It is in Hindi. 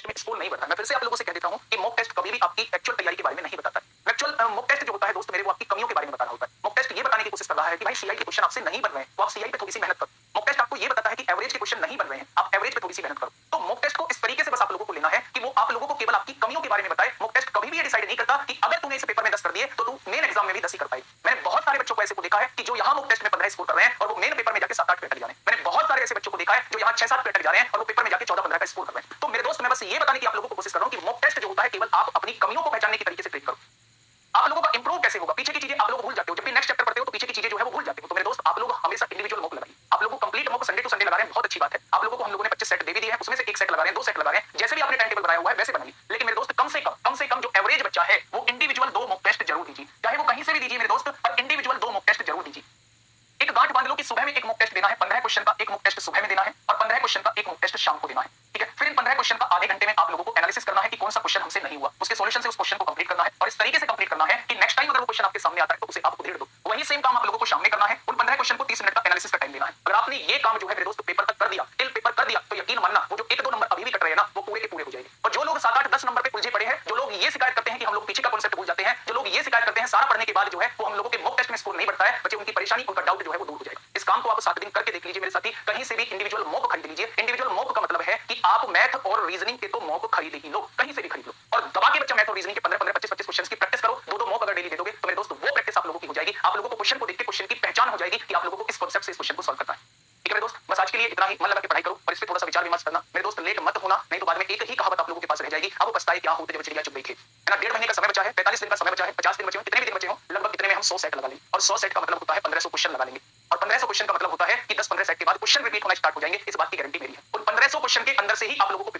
में स्कोर नहीं बढ़ता है। मैं फिर से आप लोगों से कह देता हूं कि मॉक टेस्ट कभी भी आपकी एक्चुअल तैयारी के बारे में नहीं बताता है। एक्चुअल मॉक टेस्ट जो होता है दोस्त मेरे, वो आपकी कमियों के बारे में बता रहा होता है। मॉक टेस्ट ये बताने की कोशिश कर रहा है कि भाई सीआई के क्वेश्चन आपसे नहीं बन रहे हैं, तो आप सीआई पे थोड़ी सी मेहनत करो। मॉक टेस्ट आपको ये बताता है कि एवरेज के क्वेश्चन नहीं बन रहे हैं, आप एवरेज पे थोड़ी सी मेहनत करो। तो मॉक टेस्ट को इस तरीके से बस आप लोगों को लेना है कि वो आप लोगों को केवल आपकी कमियों के बारे में बताए। मॉक टेस्ट कभी भी ये डिसाइड नहीं करता कि अगर तूने इस पेपर में 10 कर दिए तो तू मेन एग्जाम में भी 10 ही कर पाएगी। मैंने बहुत सारे बच्चों को ऐसे को देखा है कि जो यहाँ मॉक टेस्ट में 15 स्कोर कर रहे हैं और वो मेन पेपर में जाके 7-8 पे अटक जा रहे हैं। मैंने बहुत सारे ऐसे बच्चों को देखा है जो यहाँ 6-7 पे अटक जा रहे हैं और वो पेपर में जाके 14-15 का स्कोर कर रहे हैं। तो मेरे दोस्त मैं बस ये बताने की आप लोगों को कोशिश कर रहा हूँ कि मॉक टेस्ट जो होता है केवल आप अपनी कमियों को पहचानने के तरीके से ट्रीट करो। आप लोगों का इंप्रूव कैसे होगा, पीछे की चीजें आप लोग भूल जाते हो। जब भी नेक्स्ट चैप्टर पढ़ते हो तो पीछे की चीजें जो है वो भूल जाते हो। तो मेरे दोस्त आप लोग हमेशा इंडिविजुअल मॉक लगाइए। आप लोगों को complete mock Sunday to Sunday लगा रहे हैं, बहुत अच्छी बात है। आप लोगों को हम लोगों ने 25 सेट दे भी दिए हैं, उसमें से एक सेट लगा रहे हैं, 2 सेट लगा रहे हैं, जैसे भी आपने टाइम टेबल बनाया हुआ है वैसे बनाइए। लेकिन मेरे दोस्त कम से कम जो एवरेज बच्चा है वो इंडिविजुअल 2 मॉक टेस्ट जरूर दीजिए, चाहे वो कहीं से भी दीजिए मेरे दोस्त, पर इंडिविजुअल 2 मॉक टेस्ट जरूर दीजिए। एक गांठ बांध लो कि सुबह में एक मॉक टेस्ट देना है, 15 क्वेश्चन का एक मॉक टेस्ट सुबह में देना है और 15 क्वेश्चन का एक मॉक टेस्ट शाम को देना है। ठीक है, फिर इन 15 क्वेश्चन का आधे घंटे में आप लोगों को एनालिसिस करना है कि कौन सा क्वेश्चन हमसे नहीं हुआ, उसके सॉल्यूशन से उस क्वेश्चन को कंप्लीट करना है और इस तरीके से कंप्लीट करना है कि नेक्स्ट टाइम अगर वो क्वेश्चन आपके सामने आता है तो उसे आप उधेड़ दो। वही सेम काम आप लोगों को शाम में करना है। उन 15 क्वेश्चन को 30 मिनट का एनालिसिस का टाइम देना है। अगर आपने ये काम जो है मेरे दोस्त पेपर तक कर दिया, टिल पेपर कर दिया, तो यकीन मानना वो जो 1-2 नंबर अभी भी कट रहे हैं ना, वो पूरे के पूरे हो जाएंगे। और जो लोग 7-8-10 नंबर पे उलझे पड़े हैं, जो लोग ये शिकायत करते हैं कि हम लोग पीछे का कॉन्सेप्ट भूल जाते हैं, जो लोग ये शिकायत करते हैं सारा पढ़ने के बाद जो है वो हम लोगों के मॉक टेस्ट में स्कोर नहीं बढ़ता है, बच्चे उनकी परेशानी, उनका डाउट जो है वो दूर हो जाएगा। इस काम को आप 7 दिन करके देख लीजिए मेरे साथी। कहीं से भी इंडिविजुअल मॉक खरीद लीजिए। इंडिविजुअल मॉक का मतलब है कि आप मैथ और रीजनिंग के तो मॉक खरीद ही लो, कहीं से भी खरीद लो और दबा के बच्चा मैथ और रीजनिंग के 15-15, 25-25 क्वेश्चंस की प्रैक्टिस करो। 2-2 मॉक अगर डेली दे दोगे तो मेरे दोस्त वो प्रैक्टिस आप लोगों की हो जाएगी। आप लोगों को क्वेश्चन को देख के क्वेश्चन की पहचान हो जाएगी कि आप लोगों को किस कॉन्सेप्ट से इस क्वेश्चन को सॉल्व करना है। ठीक है मेरे दोस्त, बस आज के लिए इतना ही। मन लगा के पढ़ाई करो और इस पे थोड़ा सा विचार विमर्श करना मेरे दोस्त। लेट मत होना, नहीं तो बाद में एक ही कहावत आप लोगों के पास रह जाएगी, अब पछताए क्या होते जब चिड़िया चुग गई थी। है ना, 1.5 महीने का समय बचा है, 45 दिन का समय बचा है, 50 दिन बचे हो, कितने भी दिन बचे हो, लगभग कितने में हम 100 सेट लगा लेंगे। और 100 सेट का मतलब होता है 1500 क्वेश्चन लगा लेंगे। और 1500 क्वेश्चन का मतलब होता है कि 10-15 सेट के बाद क्वेश्चन रिपीट होना स्टार्ट हो जाएंगे। इस बात की गारंटी मेरी है। उन 1500 क्वेश्चन के अंदर से ही आप लोगों को